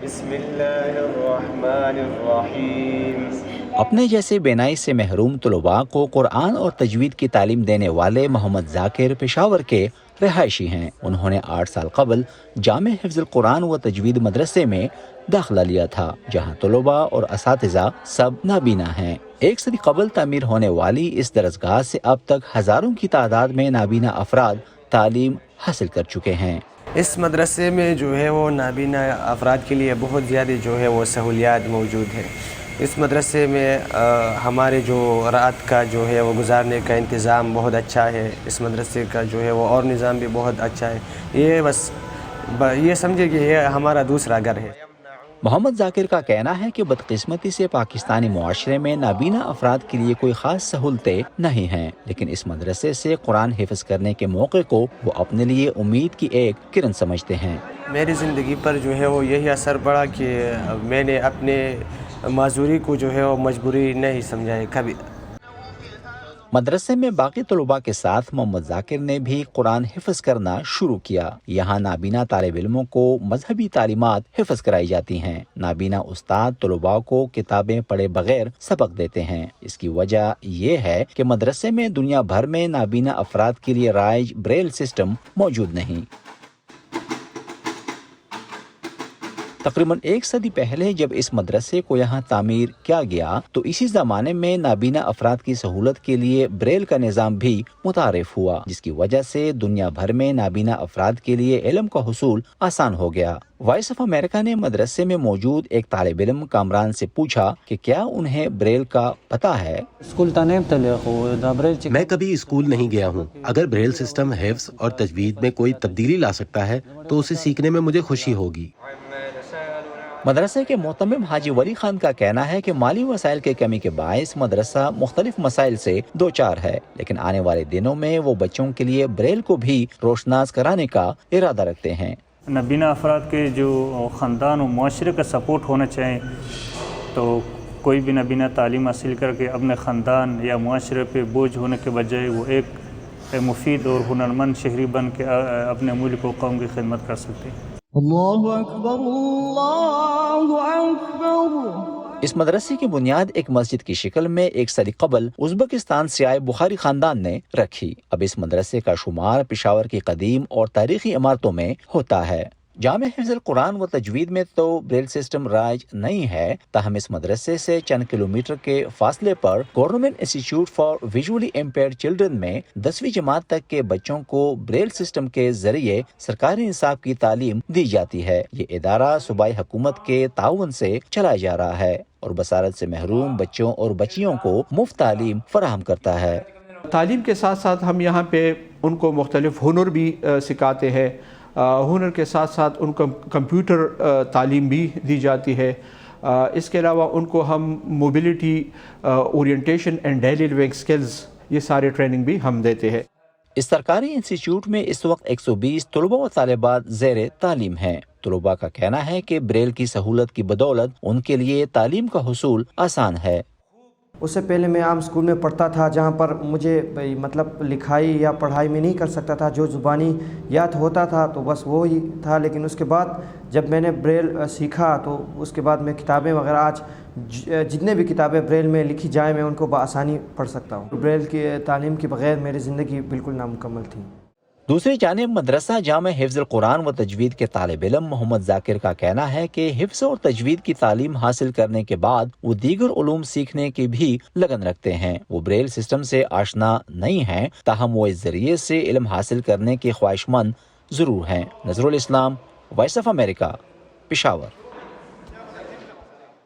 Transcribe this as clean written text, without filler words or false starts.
بسم اللہ الرحمن الرحیم۔ اپنے جیسے بینائی سے محروم طلباء کو قرآن اور تجوید کی تعلیم دینے والے محمد ذاکر پشاور کے رہائشی ہیں۔ انہوں نے 8 سال قبل جامع حفظ القرآن و تجوید مدرسے میں داخلہ لیا تھا، جہاں طلباء اور اساتذہ سب نابینا ہیں۔ 1 صدی قبل تعمیر ہونے والی اس درسگاہ سے اب تک ہزاروں کی تعداد میں نابینا افراد تعلیم حاصل کر چکے ہیں۔ اس مدرسے میں جو ہے وہ نابینا افراد کے لیے بہت زیادہ جو ہے وہ سہولیات موجود ہیں۔ اس مدرسے میں ہمارے جو رات کا جو ہے وہ گزارنے کا انتظام بہت اچھا ہے۔ اس مدرسے کا جو ہے وہ اور نظام بھی بہت اچھا ہے۔ یہ سمجھے کہ یہ ہمارا دوسرا گھر ہے۔ محمد ذاکر کا کہنا ہے کہ بدقسمتی سے پاکستانی معاشرے میں نابینا افراد کے لیے کوئی خاص سہولتیں نہیں ہیں، لیکن اس مدرسے سے قرآن حفظ کرنے کے موقع کو وہ اپنے لیے امید کی ایک کرن سمجھتے ہیں۔ میری زندگی پر جو ہے وہ یہی اثر پڑا کہ میں نے اپنے معذوری کو جو ہے وہ مجبوری نہیں سمجھا ہے کبھی۔ مدرسے میں باقی طلباء کے ساتھ محمد ذاکر نے بھی قرآن حفظ کرنا شروع کیا۔ یہاں نابینا طالب علموں کو مذہبی تعلیمات حفظ کرائی جاتی ہیں۔ نابینا استاد طلباء کو کتابیں پڑھے بغیر سبق دیتے ہیں۔ اس کی وجہ یہ ہے کہ مدرسے میں دنیا بھر میں نابینا افراد کے لیے رائج بریل سسٹم موجود نہیں۔ تقریباً 1 صدی پہلے جب اس مدرسے کو یہاں تعمیر کیا گیا تو اسی زمانے میں نابینا افراد کی سہولت کے لیے بریل کا نظام بھی متعارف ہوا، جس کی وجہ سے دنیا بھر میں نابینا افراد کے لیے علم کا حصول آسان ہو گیا۔ وائس آف امریکہ نے مدرسے میں موجود ایک طالب علم کامران سے پوچھا کہ کیا انہیں بریل کا پتہ ہے۔ میں کبھی اسکول نہیں گیا ہوں۔ اگر بریل سسٹم حفظ اور تجوید میں کوئی تبدیلی لا سکتا ہے تو اسے سیکھنے میں مجھے خوشی ہوگی۔ مدرسے کے محتمم حاجی ولی خان کا کہنا ہے کہ مالی وسائل کی کمی کے باعث مدرسہ مختلف مسائل سے دوچار ہے، لیکن آنے والے دنوں میں وہ بچوں کے لیے بریل کو بھی روشناس کرانے کا ارادہ رکھتے ہیں۔ نابینا افراد کے جو خاندان و معاشرے کا سپورٹ ہونا چاہیے، تو کوئی بھی نابینا تعلیم حاصل کر کے اپنے خاندان یا معاشرے پہ بوجھ ہونے کے بجائے وہ ایک مفید اور ہنرمند شہری بن کے اپنے ملک و قوم کی خدمت کر سکتے ہیں۔ اللہ اکبر اللہ اکبر۔ اس مدرسے کی بنیاد ایک مسجد کی شکل میں 1 صدی قبل ازبکستان سے آئے بخاری خاندان نے رکھی۔ اب اس مدرسے کا شمار پشاور کی قدیم اور تاریخی عمارتوں میں ہوتا ہے۔ جامع حفظ القرآن و تجوید میں تو بریل سسٹم رائج نہیں ہے، تاہم اس مدرسے سے چند کلومیٹر کے فاصلے پر government institute for visually impaired children میں 10ویں جماعت تک کے بچوں کو بریل سسٹم کے ذریعے سرکاری نصاب کی تعلیم دی جاتی ہے۔ یہ ادارہ صوبائی حکومت کے تعاون سے چلایا جا رہا ہے اور بصارت سے محروم بچوں اور بچیوں کو مفت تعلیم فراہم کرتا ہے۔ تعلیم کے ساتھ ساتھ ہم یہاں پہ ان کو مختلف ہنر بھی سکھاتے ہیں۔ ہنر کے ساتھ ساتھ ان کو کمپیوٹر تعلیم بھی دی جاتی ہے۔ اس کے علاوہ ان کو ہم mobility, orientation and daily living skills, یہ سارے ٹریننگ بھی ہم دیتے ہیں۔ اس سرکاری انسٹیٹیوٹ میں اس وقت 120 طلباء و طالبات زیر تعلیم ہیں۔ طلباء کا کہنا ہے کہ بریل کی سہولت کی بدولت ان کے لیے تعلیم کا حصول آسان ہے۔ اس سے پہلے میں عام اسکول میں پڑھتا تھا، جہاں پر مجھے مطلب لکھائی یا پڑھائی میں نہیں کر سکتا تھا، جو زبانی یاد ہوتا تھا تو بس وہی تھا۔ لیکن اس کے بعد جب میں نے بریل سیکھا تو اس کے بعد میں کتابیں وغیرہ آج جتنے بھی کتابیں بریل میں لکھی جائیں میں ان کو بآسانی پڑھ سکتا ہوں۔ بریل کی تعلیم کے بغیر میری زندگی بالکل نامکمل تھی۔ دوسری جانب مدرسہ جامع حفظ القرآن و تجوید کے طالب علم محمد ذاکر کا کہنا ہے کہ حفظ اور تجوید کی تعلیم حاصل کرنے کے بعد وہ دیگر علوم سیکھنے کی بھی لگن رکھتے ہیں۔ وہ بریل سسٹم سے آشنا نہیں ہیں، تاہم وہ اس ذریعے سے علم حاصل کرنے کے خواہش مند ضرور ہیں۔ نظر الاسلام، وائس آف امریکہ، پشاور۔